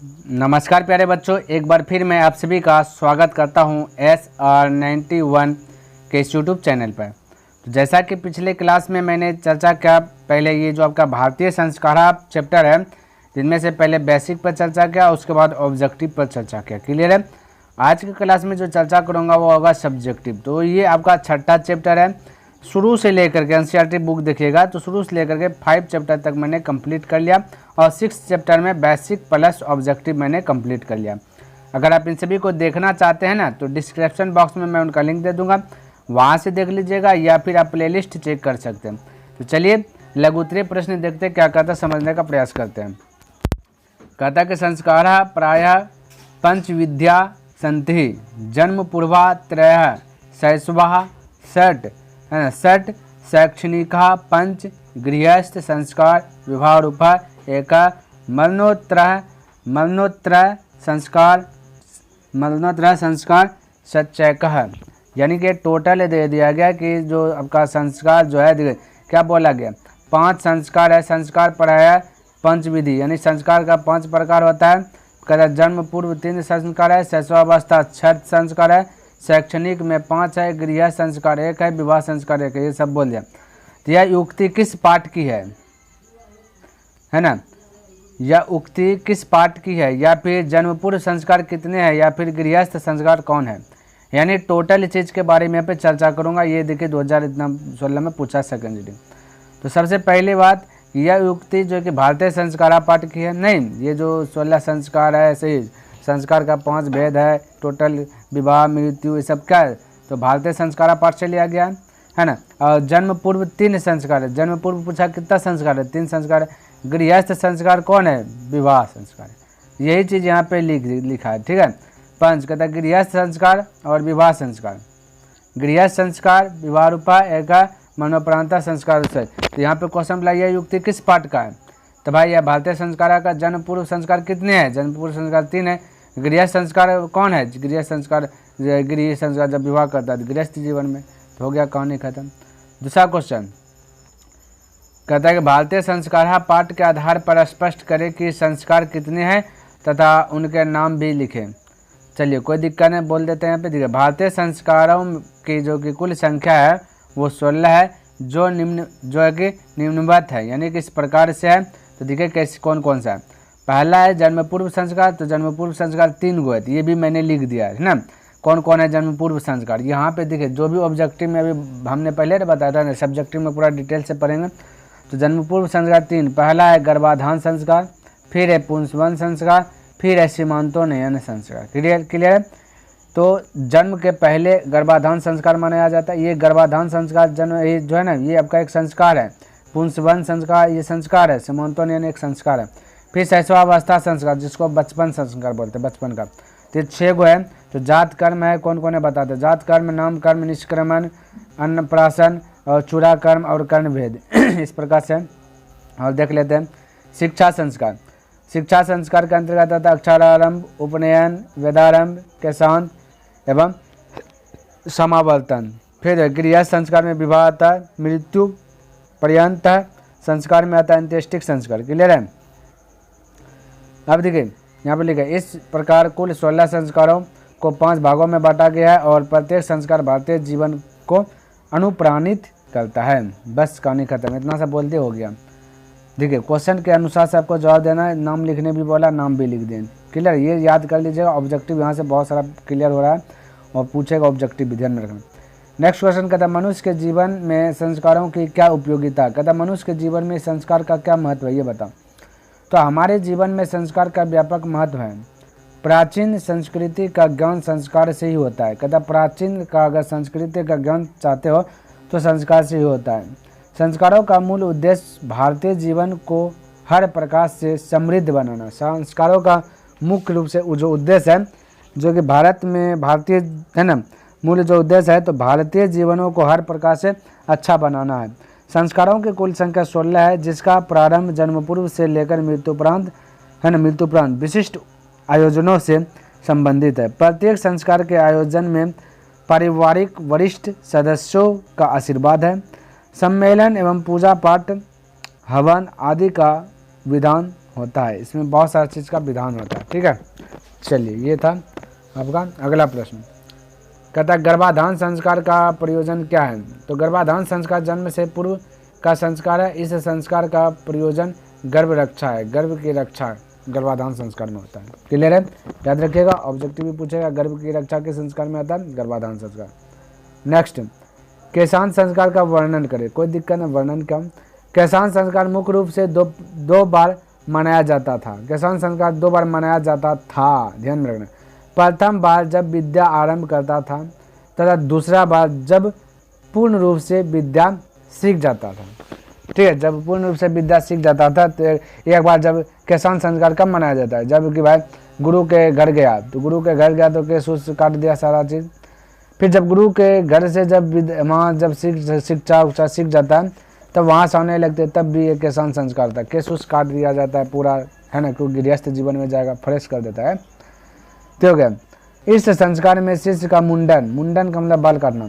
नमस्कार प्यारे बच्चों, एक बार फिर मैं आप सभी का स्वागत करता हूं SR91 के इस यूट्यूब चैनल पर। तो जैसा कि पिछले क्लास में मैंने चर्चा किया, पहले ये जो आपका भारतीय संस्कार चैप्टर है, जिनमें से पहले बेसिक पर चर्चा किया, उसके बाद ऑब्जेक्टिव पर चर्चा किया। क्लियर है। आज की क्लास में जो चर्चा करूँगा वो होगा सब्जेक्टिव। तो ये आपका छठा चैप्टर है। शुरू से लेकर के एनसीईआरटी बुक देखिएगा तो शुरू से लेकर के 5 चैप्टर तक मैंने कंप्लीट कर लिया और 6 चैप्टर में बेसिक प्लस ऑब्जेक्टिव मैंने कंप्लीट कर लिया। अगर आप इन सभी को देखना चाहते हैं ना तो डिस्क्रिप्शन बॉक्स में मैं उनका लिंक दे दूंगा, वहां से देख लीजिएगा या फिर आप प्लेलिस्ट चेक कर सकते हैं। तो चलिए लघु उत्तरीय प्रश्न देखते क्या कहता समझने का प्रयास करते हैं। कहता कि संस्कार प्रायः पंचविद्या सन्ति जन्म पूर्वा त्रयः शैशवः षट् शैक्षणिकः पंच गृहस्थ संस्कार विवाह रूपा एक मरणोत्तर संस्कार सच्चैकः। यानी कि टोटल दे दिया गया कि जो आपका संस्कार जो है क्या बोला गया, 5 संस्कार है। संस्कार प्रायः पंचविधि यानी संस्कार का 5 प्रकार होता है। कहता जन्म पूर्व 3 संस्कार है, शैशवावस्था 6 संस्कार है, शैक्षणिक में 5 है, गृह संस्कार 1 है, विवाह संस्कार 1 है। ये सब बोल दिया। तो यह उक्ति किस पाठ की है ना? यह उक्ति किस पाठ की है, या फिर जन्म पूर्व संस्कार कितने हैं, या फिर गृहस्थ संस्कार कौन है। यानी टोटल चीज़ के बारे में यहाँ पे चर्चा करूँगा। ये देखिए 2016 में पूछा सेकंड रीडिंग। तो सबसे पहली बात, यह उक्ति जो कि भारतीय संस्कार पाठ की है नहीं। ये जो 16 संस्कार है, सही संस्कार का 5 भेद है, टोटल विवाह मृत्यु ये सब क्या है, तो भारतीय संस्कार पाठ से लिया गया है ना। और जन्म पूर्व 3 संस्कार है। जन्म पूर्व पूछा कितना संस्कार है, 3 संस्कार है। गृहस्थ संस्कार कौन है, विवाह संस्कार है। यही चीज़ यहाँ पे लिखा है, ठीक है। पंच कहता है गृहस्थ संस्कार और विवाह संस्कार। गृहस्थ संस्कार विवाह रूपा एक मनोप्रांता संस्कार से। तो यहाँ पे क्वेश्चन बोला यह युक्ति किस पाठ का है, तो भाई यह भारतीय संस्कार का जन्म पूर्व संस्कार कितने हैं, जन्म पूर्व संस्कार 3 है। गृहस्थ संस्कार कौन है, गृह संस्कार जब विवाह करता है गृहस्थ जीवन में, तो हो गया कहानी खत्म। दूसरा क्वेश्चन कहता है कि भारतीय संस्कार पाठ के आधार पर स्पष्ट करें कि संस्कार कितने हैं तथा उनके नाम भी लिखें। चलिए कोई दिक्कत नहीं, बोल देते हैं यहाँ पे। देखिए भारतीय संस्कारों की जो कि कुल संख्या है वो 16 है, जो कि निम्नवत है, यानी कि इस प्रकार से है। तो देखिए कैसे कौन कौन सा है। पहला है जन्म पूर्व संस्कार। तो जन्म पूर्व संस्कार 3 गो है, तो ये भी मैंने लिख दिया है ना। कौन कौन है जन्म पूर्व संस्कार, यहाँ पे देखिए जो भी ऑब्जेक्टिव में अभी हमने पहले बताया था ना, सब्जेक्टिव में पूरा डिटेल से पढ़ेंगे। तो जन्म पूर्व संस्कार 3, पहला है गर्भाधान संस्कार, फिर है पुंसवन संस्कार, फिर है सीमांतोन्नयन संस्कार। क्लियर है। तो जन्म के पहले गर्भाधान संस्कार माना जाता है। ये गर्भाधान संस्कार जन्म ये जो है ना, ये आपका एक संस्कार है। पुंसवन संस्कार ये संस्कार है, सीमांतोन्नयन एक संस्कार है। फिर शैशवावस्था संस्कार जिसको बचपन संस्कार बोलते हैं, बचपन का। तो 6 गो है। तो जात कर्म है, कौन कौन है बताते हैं। जात कर्म, नाम कर्म, निष्क्रमण, अन्नप्राशन और चूड़ा कर्म और कर्ण भेद इस प्रकार से। और देख लेते हैं शिक्षा संस्कार। शिक्षा संस्कार के अंतर्गत आता है अक्षरारंभ, उपनयन, वेदारंभ के शांत एवं समावर्तन। फिर गृहस्थ संस्कार में विवाह आता है, मृत्यु पर्यंत संस्कार में आता है अंत्येष्टिक संस्कार। क्लियर है। अब देखिए यहाँ पर लिखा है इस प्रकार कुल 16 संस्कारों को 5 भागों में बांटा गया है और प्रत्येक संस्कार भारतीय जीवन को अनुप्राणित करता है। बस कहानी खत्म, इतना सा बोलते हो गया। देखिए क्वेश्चन के अनुसार से आपको जवाब देना है। नाम लिखने भी बोला, नाम भी लिख दें। क्लियर, ये याद कर लीजिएगा। ऑब्जेक्टिव यहाँ से बहुत सारा क्लियर हो रहा है और पूछेगा ऑब्जेक्टिव भी, ध्यान में रखना। नेक्स्ट क्वेश्चन कहता है मनुष्य के जीवन में संस्कारों की क्या उपयोगिता। कहता मनुष्य के जीवन में संस्कार का क्या महत्व है, ये बताओ। तो हमारे जीवन में संस्कार का व्यापक महत्व है। प्राचीन संस्कृति का ज्ञान संस्कार से ही होता है। कहता प्राचीन का अगर संस्कृति का ज्ञान चाहते हो तो संस्कार से ही होता है। संस्कारों का मूल उद्देश्य भारतीय जीवन को हर प्रकार से समृद्ध बनाना। संस्कारों का मुख्य रूप से जो उद्देश्य है, जो कि भारत में भारतीय है ना, मूल जो उद्देश्य है तो भारतीय जीवनों को हर प्रकार से अच्छा बनाना है। संस्कारों की कुल संख्या 16 है, जिसका प्रारंभ जन्म पूर्व से लेकर मृत्युपरांत है ना, मृत्युपरांत विशिष्ट आयोजनों से संबंधित है। प्रत्येक संस्कार के आयोजन में पारिवारिक वरिष्ठ सदस्यों का आशीर्वाद है। सम्मेलन एवं पूजा पाठ हवन आदि का विधान होता है। इसमें बहुत सारी चीज़ का विधान होता है। ठीक है, चलिए ये था आपका अगला प्रश्न। कहता है गर्भाधान संस्कार का प्रयोजन क्या है? तो गर्भाधान संस्कार जन्म से पूर्व का संस्कार है। इस संस्कार का प्रयोजन गर्भ रक्षा है। गर्भ की रक्षा गर्भाधान संस्कार में होता है। क्लियर है, याद रखिएगा, ऑब्जेक्टिव भी पूछेगा गर्भ की रक्षा के संस्कार में आता है गर्भाधान संस्कार। नेक्स्ट, केशांत संस्कार का वर्णन करें। कोई दिक्कत नहीं, वर्णन कम। केशांत संस्कार मुख्य रूप से दो बार मनाया जाता था। केशांत संस्कार 2 बार मनाया जाता था, ध्यान में रखना। प्रथम बार जब विद्या आरंभ करता था तथा दूसरा बार जब पूर्ण रूप से विद्या सीख जाता था। ठीक है, जब पूर्ण रूप से विद्या सीख जाता था तो एक बार जब केशांत संस्कार कब मनाया जाता है? जब कि भाई गुरु के घर गया, तो गुरु के घर गया तो केश उस काट दिया सारा चीज़। फिर जब गुरु के घर से जब वहाँ जब शिक्षा उक्षा सीख जाता है तब वहाँ से आने लगते, तब भी एक केशांत संस्कार था। केश उस काट दिया जाता है पूरा, है ना, क्योंकि गृहस्थ जीवन में जाएगा, फ्रेश कर देता है। तो क्या इस संस्कार में शिष्य का मुंडन का मतलब बाल काटना,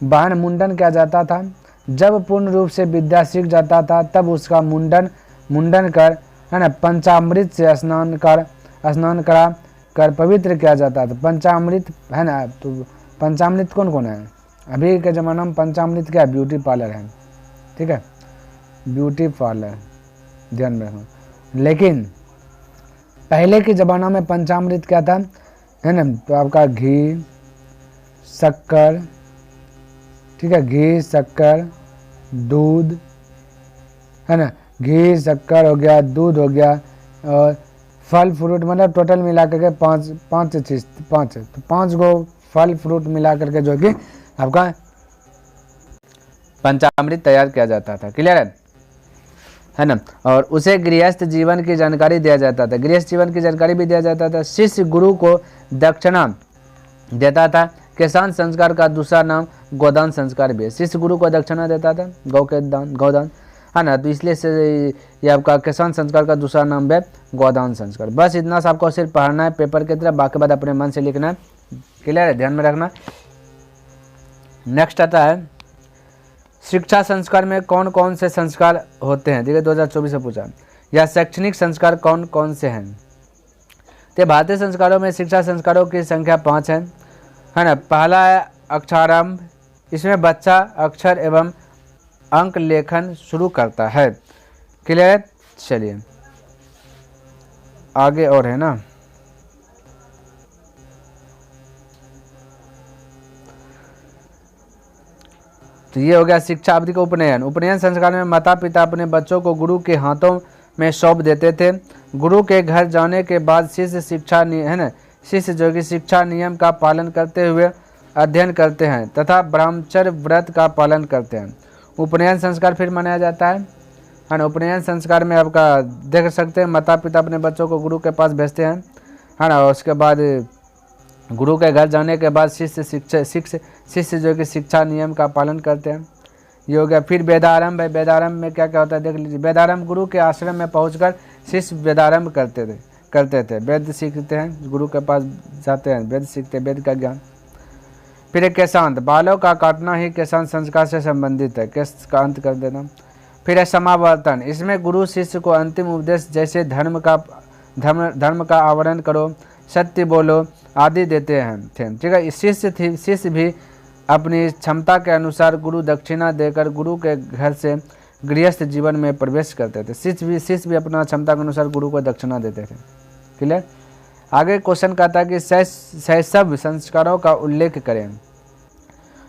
बहन मुंडन किया जाता था। जब पूर्ण रूप से विद्या सीख जाता था तब उसका मुंडन कर, है ना, पंचामृत से स्नान करा कर पवित्र किया जाता था। पंचामृत, है ना, तो पंचामृत कौन कौन है? अभी के ज़माना में पंचामृत क्या है? ब्यूटी पार्लर है। ठीक है, ब्यूटी पार्लर, ध्यान में रखना। लेकिन पहले के ज़माना में पंचामृत क्या था? है ना, तो आपका घी, शक्कर, ठीक है, घी, शक्कर, दूध, है ना, घी शक्कर हो गया, दूध हो गया, और फल फ्रूट, मतलब टोटल मिला करके पाँच गो फल फ्रूट मिला करके जो कि आपका पंचामृत तैयार किया जाता था। क्लियर है ना। और उसे गृहस्थ जीवन की जानकारी दिया जाता था। गृहस्थ जीवन की जानकारी भी दिया जाता था। शिष्य गुरु को दक्षिणा देता था। केशांत संस्कार का दूसरा नाम गोदान संस्कार भी है। शिष्य गुरु को दक्षिणा देता था, गौदान, है ना, तो इसलिए से ये आपका केशांत संस्कार का दूसरा नाम है गोदान संस्कार। बस इतना सा आपको सिर्फ पढ़ना है पेपर की तरफ, बाकी बात अपने मन से लिखना है। क्लियर है, ध्यान में रखना। नेक्स्ट आता है शिक्षा संस्कार में कौन कौन से संस्कार होते हैं? देखिए 2024 से पूछा। या शैक्षणिक संस्कार कौन कौन से हैं? तो भारतीय संस्कारों में शिक्षा संस्कारों की संख्या 5 है ना। पहला है अक्षरारंभ। इसमें बच्चा अक्षर एवं अंक लेखन शुरू करता है। क्लियर, चलिए आगे और है ना। तो ये हो गया शिक्षा अवधि का उपनयन। उपनयन संस्कार में माता पिता अपने बच्चों को गुरु के हाथों में सौंप देते थे। गुरु के घर जाने के बाद शिष्य शिष्य जो कि शिक्षा नियम का पालन करते हुए अध्ययन करते हैं तथा ब्रह्मचर्य व्रत का पालन करते हैं। उपनयन संस्कार फिर मनाया जाता है ना। उपनयन संस्कार में आपका देख सकते हैं माता पिता अपने बच्चों को गुरु के पास भेजते हैं, है ना। उसके बाद गुरु के घर जाने के बाद शिष्य जो कि शिक्षा नियम का पालन करते हैं। ये हो गया। फिर वेदारंभ है। वेदारंभ में क्या क्या होता है देख लीजिए। वेदारंभ गुरु के आश्रम में पहुंचकर शिष्य वेदारंभ करते थे। वेद सीखते हैं, गुरु के पास जाते हैं, वेद सीखते हैं, वेद का ज्ञान। फिर एक केशांत, बालों का काटना ही केशांत संस्कार से संबंधित है, केश का अंत कर देना। फिर है समावर्तन। इसमें गुरु शिष्य को अंतिम उपदेश जैसे धर्म का आवरण करो, सत्य बोलो आदि देते हैं थे। ठीक है, शिष्य भी अपनी क्षमता के अनुसार गुरु दक्षिणा देकर गुरु के घर से गृहस्थ जीवन में प्रवेश करते थे। शिष्य भी अपना क्षमता के अनुसार गुरु को दक्षिणा देते थे। क्लियर। आगे क्वेश्चन कहता है कि शैशव संस्कारों का उल्लेख करें।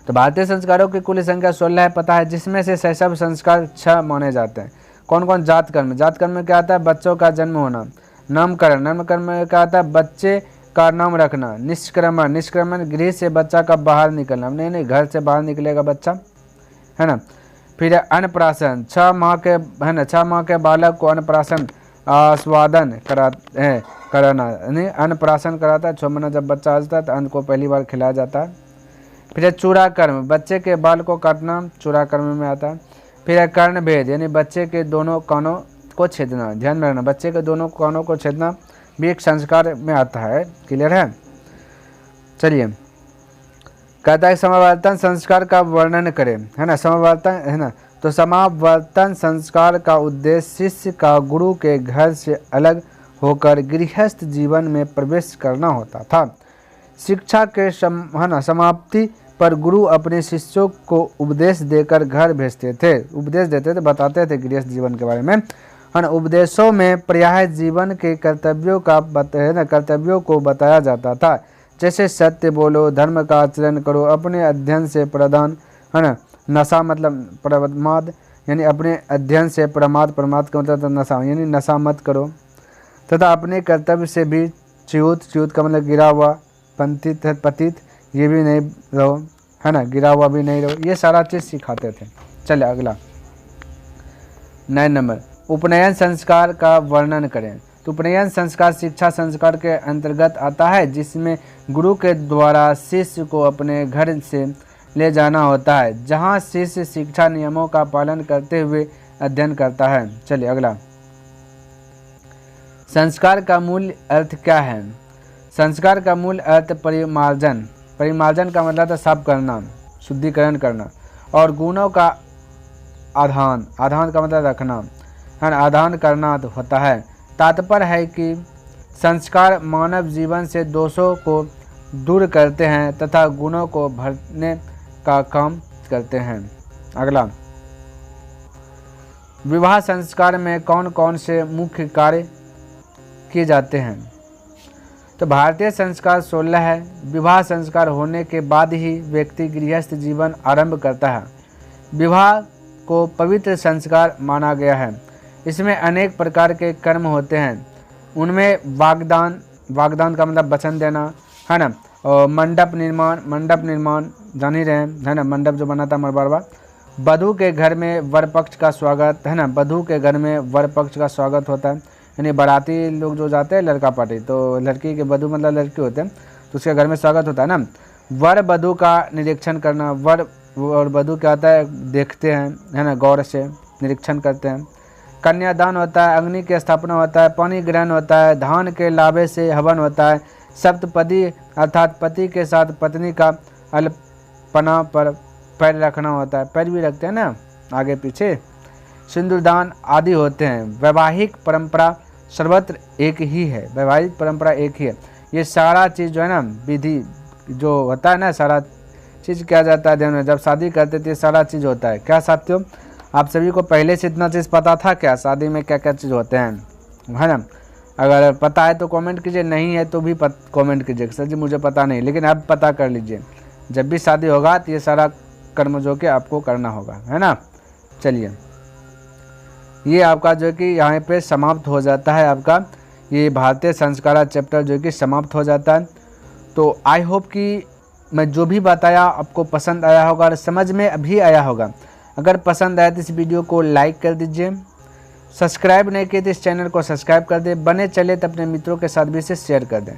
तो भारतीय संस्कारों की कुल संख्या 16 है, पता है, जिसमें से शैशव संस्कार 6 माने जाते हैं। कौन कौन? जात कर्म। जात कर्म में क्या आता है? बच्चों का जन्म होना। नामकरण में क्या आता है? बच्चे का नाम रखना। निष्क्रमण गृह से बच्चा का बाहर निकलना, नहीं घर से बाहर निकलेगा बच्चा, है ना। फिर अन्नप्राशन, 6 माह के बालक को अन्नप्राशन आस्वादन कराना, यानी अन्नप्राशन कराता है। 6 महीना जब बच्चा आ जाता है तो अन्न को पहली बार खिलाया जाता है। फिर चूड़ा कर्म, बच्चे के बाल को काटना चूड़ा कर्म में आता है। फिर कर्ण भेद, यानी बच्चे के दोनों कानों को छेदना। ध्यान में रखना, बच्चे के दोनों कानों को छेदना भी एक संस्कार में आता है। क्लियर है। चलिए कहता है समावर्तन संस्कार का वर्णन करें, है ना। समावर्तन, है ना, तो समावर्तन संस्कार का उद्देश्य शिष्य का गुरु के घर से अलग होकर गृहस्थ जीवन में प्रवेश करना होता था। शिक्षा के समाप्ति पर गुरु अपने शिष्यों को उपदेश देकर घर भेजते थे, उपदेश देते थे, बताते थे गृहस्थ जीवन के बारे में। उपदेशों में प्रायः जीवन के कर्तव्यों को बताया जाता था, जैसे सत्य बोलो, धर्म का आचरण करो, अपने अध्ययन से प्रदान, है ना, नशा मतलब प्रमाद, यानी अपने अध्ययन से प्रमाद का मतलब नशा, यानी नशा मत करो, तथा अपने कर्तव्य से भी च्युत का मतलब गिरा हुआ, पतित ये भी नहीं रहो, है ना, गिरा हुआ भी नहीं रहो, ये सारा चीज़ सिखाते थे। चले अगला 9 नंबर, उपनयन संस्कार का वर्णन करें। तो उपनयन संस्कार शिक्षा संस्कार के अंतर्गत आता है, जिसमें गुरु के द्वारा शिष्य को अपने घर से ले जाना होता है, जहाँ शिष्य शिक्षा नियमों का पालन करते हुए अध्ययन करता है। चलिए अगला, संस्कार का मूल अर्थ क्या है। संस्कार का मूल अर्थ परिमार्जन, परिमार्जन का मतलब था साफ करना, शुद्धिकरण करना, और गुणों का आधान, आधान का मतलब रखना, है ना, आधान करना होता है। तात्पर्य है कि संस्कार मानव जीवन से दोषों को दूर करते हैं तथा गुणों को भरने का काम करते हैं। अगला, विवाह संस्कार में कौन कौन से मुख्य कार्य किए जाते हैं। तो भारतीय संस्कार 16 है। विवाह संस्कार होने के बाद ही व्यक्ति गृहस्थ जीवन आरंभ करता है। विवाह को पवित्र संस्कार माना गया है। इसमें अनेक प्रकार के कर्म होते हैं। उनमें वागदान, वागदान का मतलब वचन देना, है ना, और मंडप निर्माण जान ही रहे हैं, है ना, मंडप जो बनाता है मरबरवा। वधू के घर में वर पक्ष का स्वागत, है ना, वधू के घर में वर पक्ष का स्वागत होता है, यानी बाराती लोग जो जाते हैं लड़का पार्टी, तो लड़की के वधू मतलब लड़के होते हैं, तो उसके घर में स्वागत होता है ना। वर वधू का निरीक्षण करना, वर और वधू क्या होता है देखते हैं, है ना, गौर से निरीक्षण करते हैं। कन्यादान होता है, अग्नि की स्थापना होता है, पानी ग्रहण होता है, धान के लाभे से हवन होता है, सप्तपदी अर्थात पति के साथ पत्नी का अल्पना पर पैर रखना होता है, पैर भी रखते हैं ना आगे पीछे, सिंदूरदान आदि होते हैं। वैवाहिक परंपरा सर्वत्र एक ही है, वैवाहिक परंपरा एक ही है। ये सारा चीज़ जो है ना, विधि जो होता है ना, सारा चीज़ किया जाता है ध्यान में, जब शादी करते थे सारा चीज़ होता है। क्या साथियों, आप सभी को पहले से इतना चीज़ पता था क्या, शादी में क्या क्या चीज़ होते हैं, है ना। अगर पता है तो कमेंट कीजिए, नहीं है तो भी कमेंट कीजिए सर जी मुझे पता नहीं, लेकिन अब पता कर लीजिए। जब भी शादी होगा तो ये सारा कर्म जो कि आपको करना होगा, है ना। चलिए, ये आपका जो कि यहाँ पे समाप्त हो जाता है, आपका ये भारतीय संस्कार चैप्टर जो कि समाप्त हो जाता है। तो आई होप कि मैं जो भी बताया आपको पसंद आया होगा और समझ में अभी आया होगा। अगर पसंद आया तो इस वीडियो को लाइक कर दीजिए, सब्सक्राइब नहीं किए तो इस चैनल को सब्सक्राइब कर दें, बने चले तो अपने मित्रों के साथ भी इसे शेयर कर दें।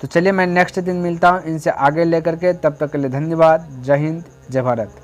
तो चलिए, मैं नेक्स्ट दिन मिलता हूँ इनसे आगे लेकर के, तब तक के लिए धन्यवाद। जय हिंद, जय भारत।